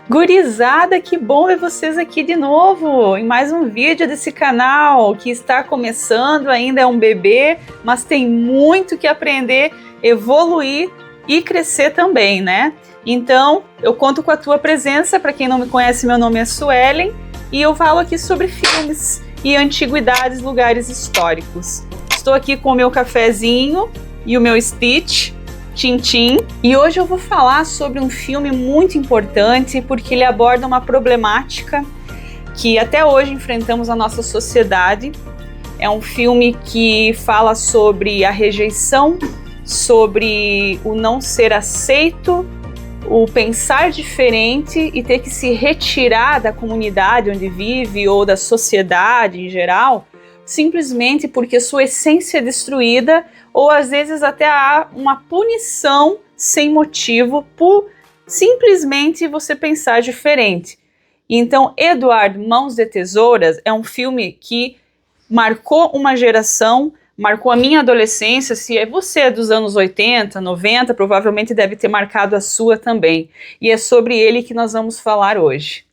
Gurizada, que bom ver vocês aqui de novo em mais um vídeo desse canal que está começando, ainda é um bebê, mas tem muito que aprender, evoluir e crescer também, né? Então, eu conto com a tua presença. Para quem não me conhece, meu nome é Suelen e eu falo aqui sobre filmes e antiguidades, lugares históricos. Estou aqui com o meu cafezinho e o meu Stitch, Tintim, e hoje eu vou falar sobre um filme muito importante porque ele aborda uma problemática que até hoje enfrentamos na nossa sociedade. É um filme que fala sobre a rejeição, sobre o não ser aceito, o pensar diferente e ter que se retirar da comunidade onde vive ou da sociedade em geral, simplesmente porque sua essência é destruída, ou às vezes até há uma punição sem motivo por simplesmente você pensar diferente. Então, Edward Mãos de Tesouras é um filme que marcou uma geração, marcou a minha adolescência. Se você é dos anos 80, 90, provavelmente deve ter marcado a sua também. E é sobre ele que nós vamos falar hoje.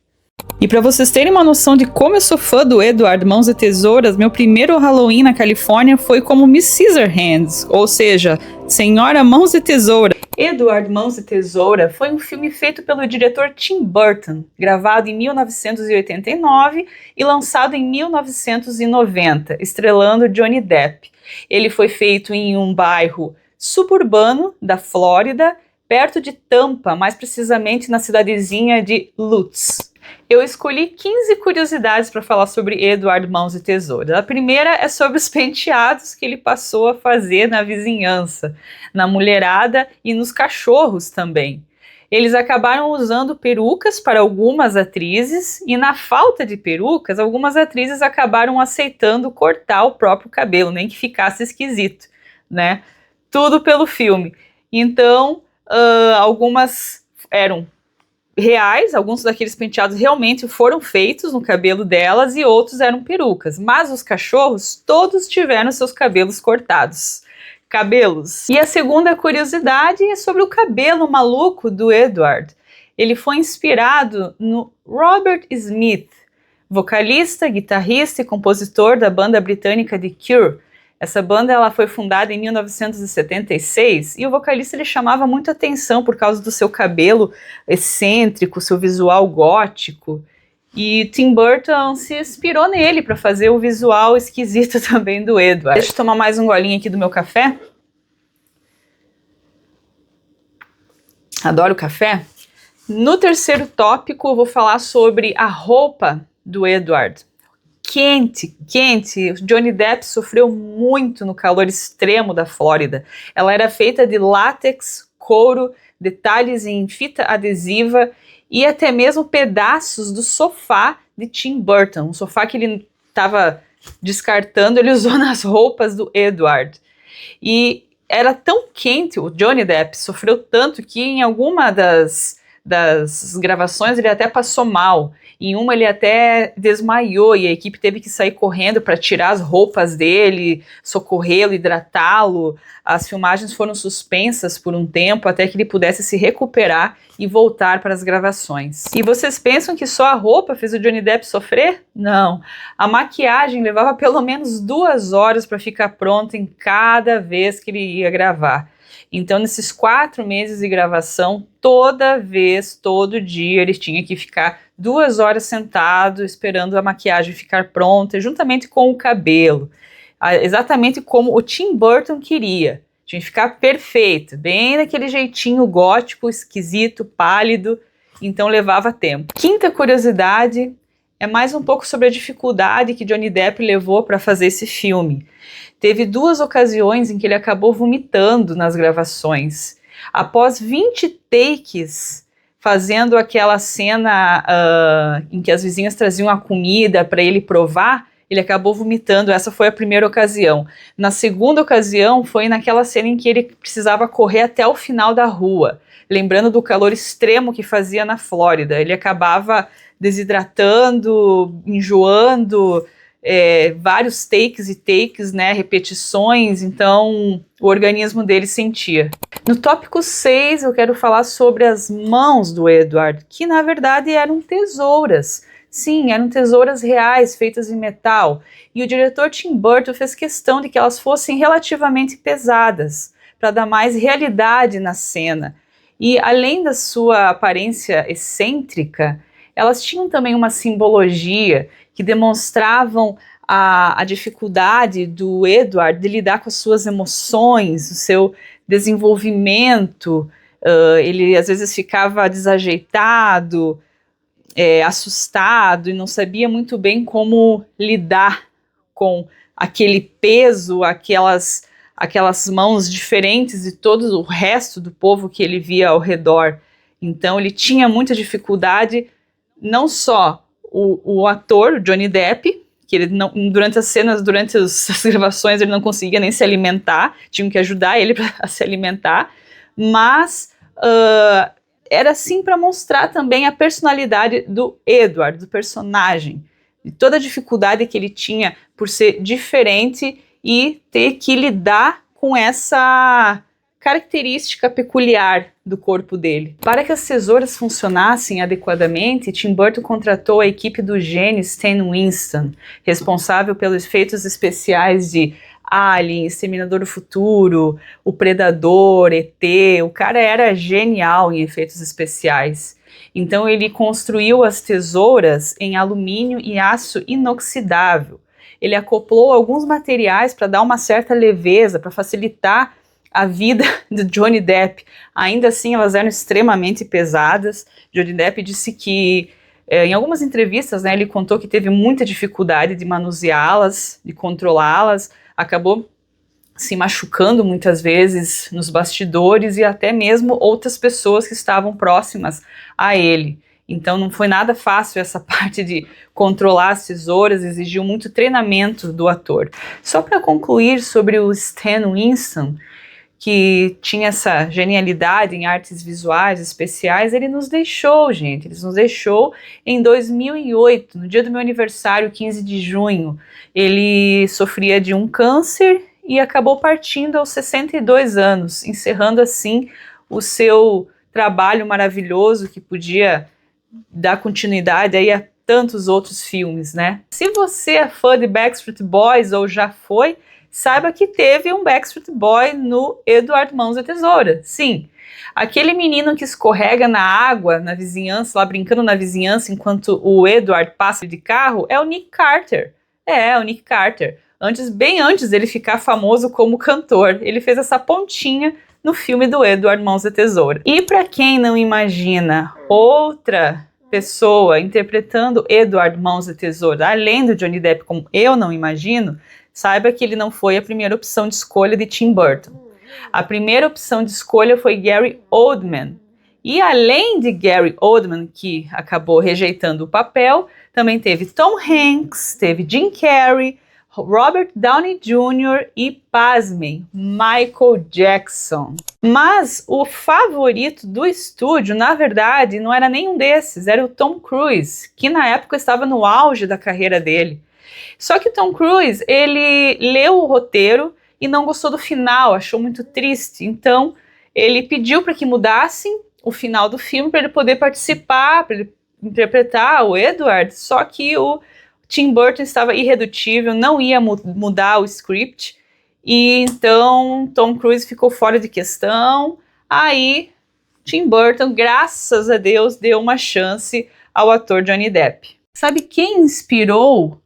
E para vocês terem uma noção de como eu sou fã do Edward Mãos de Tesouras, meu primeiro Halloween na Califórnia foi como Miss Scissorhands, ou seja, Senhora Mãos de Tesoura. Edward Mãos de Tesoura foi um filme feito pelo diretor Tim Burton, gravado em 1989 e lançado em 1990, estrelando Johnny Depp. Ele foi feito em um bairro suburbano da Flórida, perto de Tampa, mais precisamente na cidadezinha de Lutz. Eu escolhi 15 curiosidades para falar sobre Edward Mãos de Tesoura. A primeira é sobre os penteados que ele passou a fazer na vizinhança, na mulherada e nos cachorros também. Eles acabaram usando perucas para algumas atrizes e, na falta de perucas, algumas atrizes acabaram aceitando cortar o próprio cabelo, nem que ficasse esquisito, né? Tudo pelo filme. Então, algumas eram reais, alguns daqueles penteados realmente foram feitos no cabelo delas e outros eram perucas, mas os cachorros todos tiveram seus cabelos cortados. Cabelos. E a segunda curiosidade é sobre o cabelo maluco do Edward. Ele foi inspirado no Robert Smith, vocalista, guitarrista e compositor da banda britânica The Cure. Essa banda ela foi fundada em 1976 e o vocalista ele chamava muito atenção por causa do seu cabelo excêntrico, seu visual gótico. E Tim Burton se inspirou nele para fazer o visual esquisito também do Edward. Deixa eu tomar mais um golinho aqui do meu café. Adoro café. No terceiro tópico eu vou falar sobre a roupa do Edward. Quente. Johnny Depp sofreu muito no calor extremo da Flórida. Ela era feita de látex, couro, detalhes em fita adesiva e até mesmo pedaços do sofá de Tim Burton. Um sofá que ele estava descartando, ele usou nas roupas do Edward. E era tão quente, o Johnny Depp sofreu tanto que em alguma das gravações ele até passou mal. Em uma ele até desmaiou e a equipe teve que sair correndo para tirar as roupas dele, socorrê-lo, hidratá-lo. As filmagens foram suspensas por um tempo até que ele pudesse se recuperar e voltar para as gravações. E vocês pensam que só a roupa fez o Johnny Depp sofrer? Não. A maquiagem levava pelo menos 2 horas para ficar pronta em cada vez que ele ia gravar. Então, nesses 4 meses de gravação, toda vez, todo dia, ele tinha que ficar 2 horas sentado, esperando a maquiagem ficar pronta, juntamente com o cabelo. Exatamente como o Tim Burton queria. Tinha que ficar perfeito, bem daquele jeitinho gótico, esquisito, pálido. Então, levava tempo. Quinta curiosidade é mais um pouco sobre a dificuldade que Johnny Depp levou para fazer esse filme. Teve 2 ocasiões em que ele acabou vomitando nas gravações. Após 20 takes, fazendo aquela cena em que as vizinhas traziam a comida para ele provar, ele acabou vomitando. Essa foi a primeira ocasião. Na segunda ocasião, foi naquela cena em que ele precisava correr até o final da rua, lembrando do calor extremo que fazia na Flórida. Ele acabava desidratando, enjoando, vários takes e takes, né, repetições, então o organismo dele sentia. No tópico 6, eu quero falar sobre as mãos do Edward, que na verdade eram tesouras. Sim, eram tesouras reais, feitas em metal, e o diretor Tim Burton fez questão de que elas fossem relativamente pesadas, para dar mais realidade na cena. E além da sua aparência excêntrica, elas tinham também uma simbologia que demonstravam a dificuldade do Edward de lidar com as suas emoções, o seu desenvolvimento. Ele às vezes ficava desajeitado, assustado e não sabia muito bem como lidar com aquele peso, aquelas mãos diferentes de todo o resto do povo que ele via ao redor. Então ele tinha muita dificuldade, não só o ator, Johnny Depp, que ele não, durante as cenas, durante as gravações, ele não conseguia nem se alimentar, tinham que ajudar ele a se alimentar, mas era assim para mostrar também a personalidade do Edward, do personagem, de toda a dificuldade que ele tinha por ser diferente e ter que lidar com essa característica peculiar do corpo dele. Para que as tesouras funcionassem adequadamente, Tim Burton contratou a equipe do gênio Stan Winston, responsável pelos efeitos especiais de Alien, Exterminador do Futuro, O Predador, ET. O cara era genial em efeitos especiais. Então ele construiu as tesouras em alumínio e aço inoxidável. Ele acoplou alguns materiais para dar uma certa leveza, para facilitar a vida de Johnny Depp. Ainda assim, elas eram extremamente pesadas. Johnny Depp disse que, em algumas entrevistas, né, ele contou que teve muita dificuldade de manuseá-las, de controlá-las, acabou se machucando muitas vezes nos bastidores e até mesmo outras pessoas que estavam próximas a ele. Então não foi nada fácil essa parte de controlar as tesouras, exigiu muito treinamento do ator. Só para concluir sobre o Stan Winston, que tinha essa genialidade em artes visuais especiais, ele nos deixou, gente, ele nos deixou em 2008, no dia do meu aniversário, 15 de junho. Ele sofria de um câncer e acabou partindo aos 62 anos, encerrando assim o seu trabalho maravilhoso que podia dar continuidade aí a tantos outros filmes, né? Se você é fã de Backstreet Boys ou já foi, saiba que teve um Backstreet Boy no Edward Mãos e Tesoura. Sim, aquele menino que escorrega na água, na vizinhança, lá brincando na vizinhança, enquanto o Edward passa de carro, é o Nick Carter. É o Nick Carter. Bem antes dele ficar famoso como cantor, ele fez essa pontinha no filme do Edward Mãos e Tesoura. E para quem não imagina outra pessoa interpretando Edward Mãos e Tesoura, além do Johnny Depp, como eu não imagino, saiba que ele não foi a primeira opção de escolha de Tim Burton. A primeira opção de escolha foi Gary Oldman. E além de Gary Oldman, que acabou rejeitando o papel, também teve Tom Hanks, teve Jim Carrey, Robert Downey Jr. e, pasmem, Michael Jackson. Mas o favorito do estúdio, na verdade, não era nenhum desses, era o Tom Cruise, que na época estava no auge da carreira dele. Só que Tom Cruise, ele leu o roteiro e não gostou do final, achou muito triste. Então, ele pediu para que mudassem o final do filme para ele poder participar, para ele interpretar o Edward, só que o Tim Burton estava irredutível, não ia mudar o script, e então Tom Cruise ficou fora de questão. Aí Tim Burton, graças a Deus, deu uma chance ao ator Johnny Depp. Sabe quem inspirou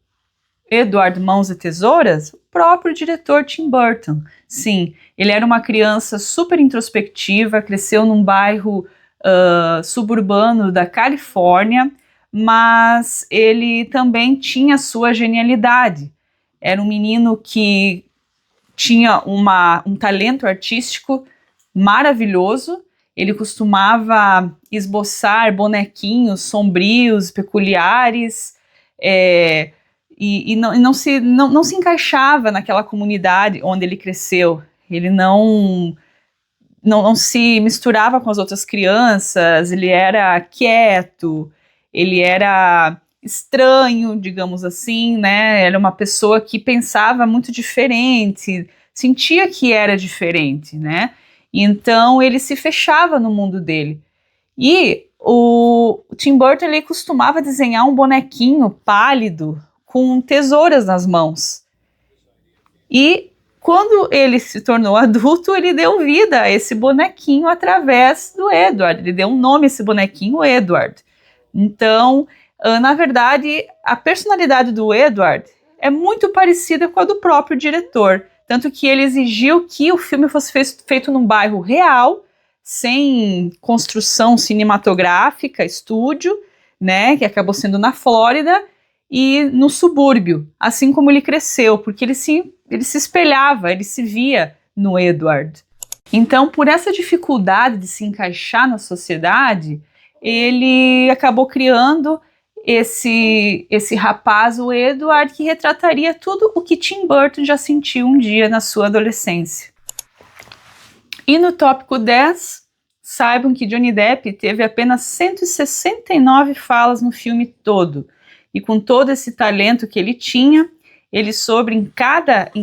Edward Mãos e Tesouras? O próprio diretor Tim Burton. Sim, ele era uma criança super introspectiva, cresceu num bairro suburbano da Califórnia, mas ele também tinha sua genialidade. Era um menino que tinha um talento artístico maravilhoso. Ele costumava esboçar bonequinhos sombrios, peculiares, e não se encaixava naquela comunidade onde ele cresceu. Ele não se misturava com as outras crianças, ele era quieto, ele era estranho, digamos assim, né? Era uma pessoa que pensava muito diferente, sentia que era diferente, né? Então ele se fechava no mundo dele. E o Tim Burton, ele costumava desenhar um bonequinho pálido com tesouras nas mãos. E quando ele se tornou adulto, ele deu vida a esse bonequinho através do Edward. Ele deu um nome a esse bonequinho, Edward. Então, na verdade, a personalidade do Edward é muito parecida com a do próprio diretor. Tanto que ele exigiu que o filme fosse feito num bairro real, sem construção cinematográfica, estúdio, né, que acabou sendo na Flórida, e no subúrbio, assim como ele cresceu, porque ele se espelhava, ele se via no Edward. Então, por essa dificuldade de se encaixar na sociedade, ele acabou criando esse rapaz, o Edward, que retrataria tudo o que Tim Burton já sentiu um dia na sua adolescência. E no tópico 10, saibam que Johnny Depp teve apenas 169 falas no filme todo. E com todo esse talento que ele tinha, ele soube em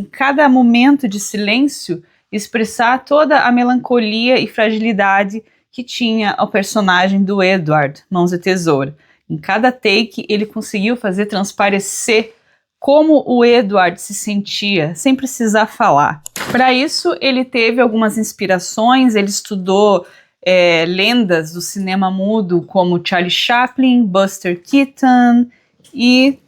cada momento de silêncio expressar toda a melancolia e fragilidade que tinha o personagem do Edward, Mãos de Tesoura. Em cada take, ele conseguiu fazer transparecer como o Edward se sentia, sem precisar falar. Para isso, ele teve algumas inspirações, ele estudou lendas do cinema mudo, como Charlie Chaplin, Buster Keaton, e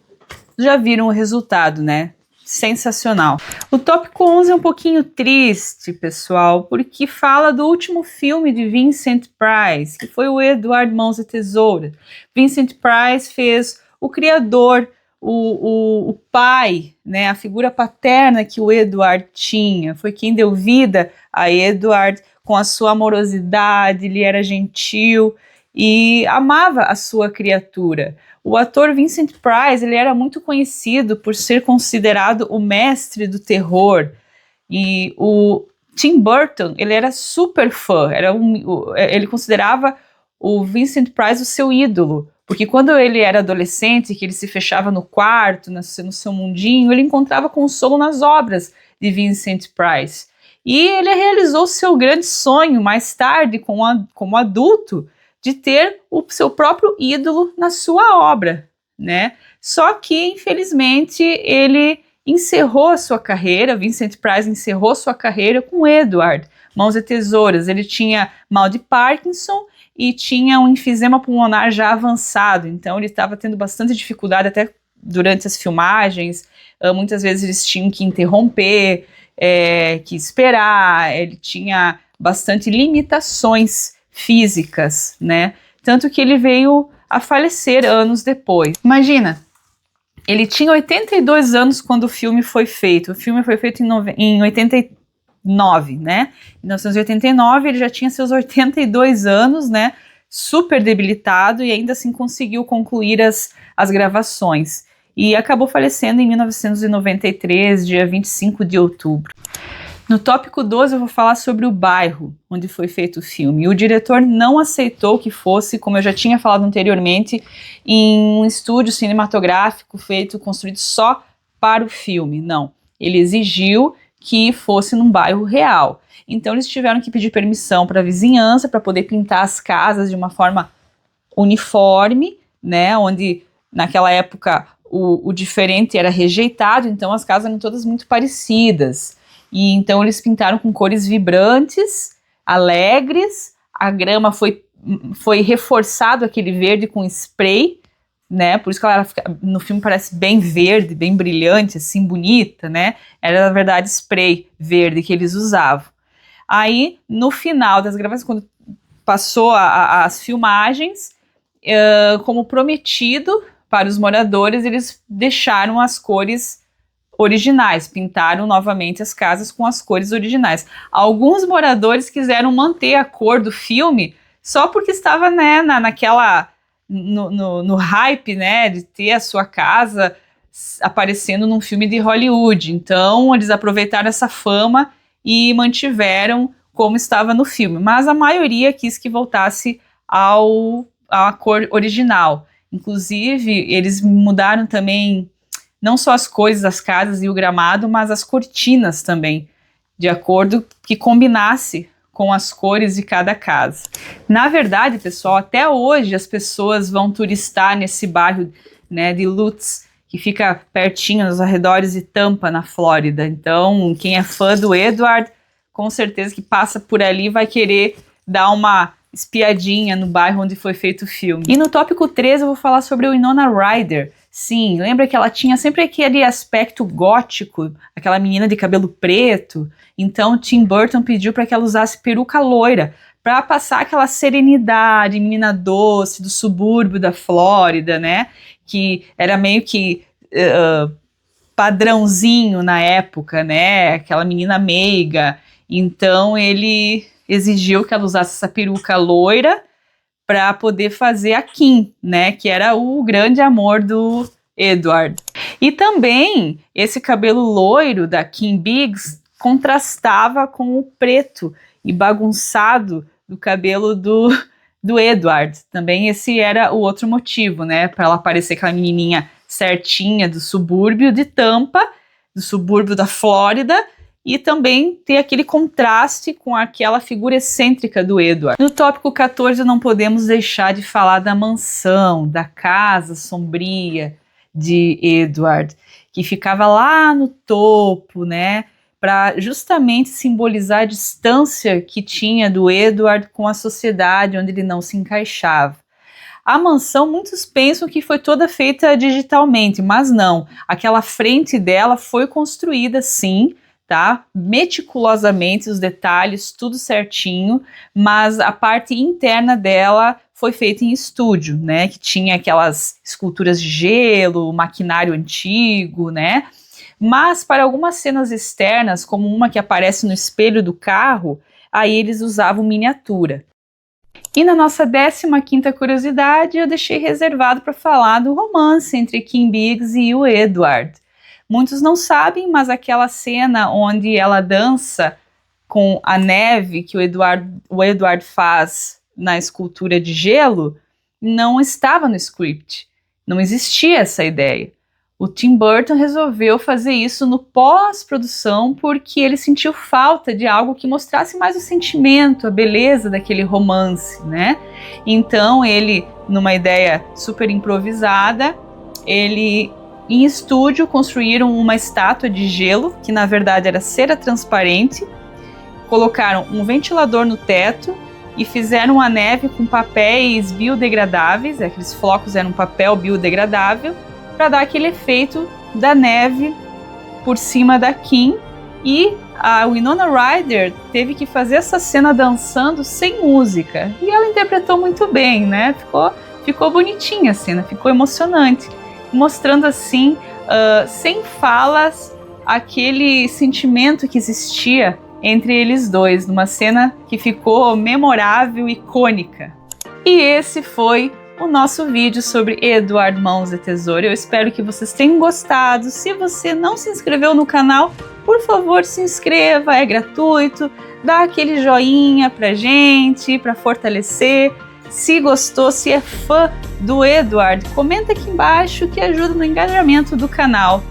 já viram o resultado, né? Sensacional. O tópico 11 é um pouquinho triste, pessoal, porque fala do último filme de Vincent Price, que foi o Edward Mãos de Tesoura. Vincent Price fez o criador, o pai, né, a figura paterna que o Edward tinha, foi quem deu vida a Edward com a sua amorosidade, ele era gentil e amava a sua criatura. O ator Vincent Price, ele era muito conhecido por ser considerado o mestre do terror, e o Tim Burton, ele era super fã, ele considerava o Vincent Price o seu ídolo, porque quando ele era adolescente, que ele se fechava no quarto, no seu mundinho, ele encontrava consolo nas obras de Vincent Price. E ele realizou seu grande sonho mais tarde, como adulto, de ter o seu próprio ídolo na sua obra, né? Só que, infelizmente, ele encerrou a sua carreira, Vincent Price encerrou sua carreira com Edward, Mãos de Tesouras. Ele tinha mal de Parkinson e tinha um enfisema pulmonar já avançado, então ele estava tendo bastante dificuldade até durante as filmagens, muitas vezes eles tinham que interromper, que esperar, ele tinha bastante limitações físicas, né? Tanto que ele veio a falecer anos depois. Imagina, ele tinha 82 anos quando o filme foi feito. O filme foi feito em 89, né? Em 1989 ele já tinha seus 82 anos, né? Super debilitado e ainda assim conseguiu concluir as gravações. E acabou falecendo em 1993, dia 25 de outubro. No tópico 12 eu vou falar sobre o bairro onde foi feito o filme. O diretor não aceitou que fosse, como eu já tinha falado anteriormente, em um estúdio cinematográfico construído só para o filme. Não, ele exigiu que fosse num bairro real. Então eles tiveram que pedir permissão para a vizinhança para poder pintar as casas de uma forma uniforme, né, onde naquela época o diferente era rejeitado, então as casas eram todas muito parecidas. E então eles pintaram com cores vibrantes, alegres, a grama foi reforçado aquele verde com spray, né? Por isso que ela no filme parece bem verde, bem brilhante, assim, bonita, né? Era, na verdade, spray verde que eles usavam. Aí, no final das gravações, quando passou as filmagens, como prometido para os moradores, eles deixaram as cores originais, pintaram novamente as casas com as cores originais. Alguns moradores quiseram manter a cor do filme só porque estava, né, no hype, né, de ter a sua casa aparecendo num filme de Hollywood. Então eles aproveitaram essa fama e mantiveram como estava no filme, mas a maioria quis que voltasse à cor original. Inclusive, eles mudaram também não só as cores das casas e o gramado, mas as cortinas também, de acordo que combinasse com as cores de cada casa. Na verdade, pessoal, até hoje as pessoas vão turistar nesse bairro, né, de Lutz, que fica pertinho nos arredores de Tampa, na Flórida. Então, quem é fã do Edward, com certeza que passa por ali vai querer dar uma espiadinha no bairro onde foi feito o filme. E no tópico 3 eu vou falar sobre a Winona Ryder. Sim, lembra que ela tinha sempre aquele aspecto gótico, aquela menina de cabelo preto? Então Tim Burton pediu para que ela usasse peruca loira, para passar aquela serenidade, menina doce do subúrbio da Flórida, né? Que era meio que padrãozinho na época, né? Aquela menina meiga. Então ele exigiu que ela usasse essa peruca loira para poder fazer a Kim, né? Que era o grande amor do Edward. E também esse cabelo loiro da Kim Biggs contrastava com o preto e bagunçado do cabelo do Edward. Também esse era o outro motivo, né? Para ela parecer aquela menininha certinha do subúrbio de Tampa, do subúrbio da Flórida, e também ter aquele contraste com aquela figura excêntrica do Edward. No tópico 14 não podemos deixar de falar da mansão, da casa sombria de Edward, que ficava lá no topo, né, para justamente simbolizar a distância que tinha do Edward com a sociedade onde ele não se encaixava. A mansão, muitos pensam que foi toda feita digitalmente, mas não. Aquela frente dela foi construída sim, tá? Meticulosamente, os detalhes, tudo certinho, mas a parte interna dela foi feita em estúdio, né? Que tinha aquelas esculturas de gelo, maquinário antigo, né? Mas para algumas cenas externas, como uma que aparece no espelho do carro, aí eles usavam miniatura. E na nossa 15ª curiosidade, eu deixei reservado para falar do romance entre Kim Biggs e o Edward. Muitos não sabem, mas aquela cena onde ela dança com a neve que o Edward faz na escultura de gelo, não estava no script. Não existia essa ideia. O Tim Burton resolveu fazer isso no pós-produção porque ele sentiu falta de algo que mostrasse mais o sentimento, a beleza daquele romance, né? Então ele, numa ideia super improvisada, em estúdio construíram uma estátua de gelo, que na verdade era cera transparente, colocaram um ventilador no teto e fizeram a neve com papéis biodegradáveis, aqueles flocos eram papel biodegradável, para dar aquele efeito da neve por cima da Kim. E a Winona Ryder teve que fazer essa cena dançando sem música, e ela interpretou muito bem, né? Ficou bonitinha a cena, ficou emocionante, mostrando assim, sem falas, aquele sentimento que existia entre eles dois, numa cena que ficou memorável, icônica. E esse foi o nosso vídeo sobre Edward Mãos de Tesoura. Eu espero que vocês tenham gostado. Se você não se inscreveu no canal, por favor, se inscreva, é gratuito, dá aquele joinha pra gente, pra fortalecer. Se gostou, se é fã do Edward, comenta aqui embaixo que ajuda no engajamento do canal.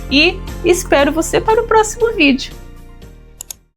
E espero você para o próximo vídeo.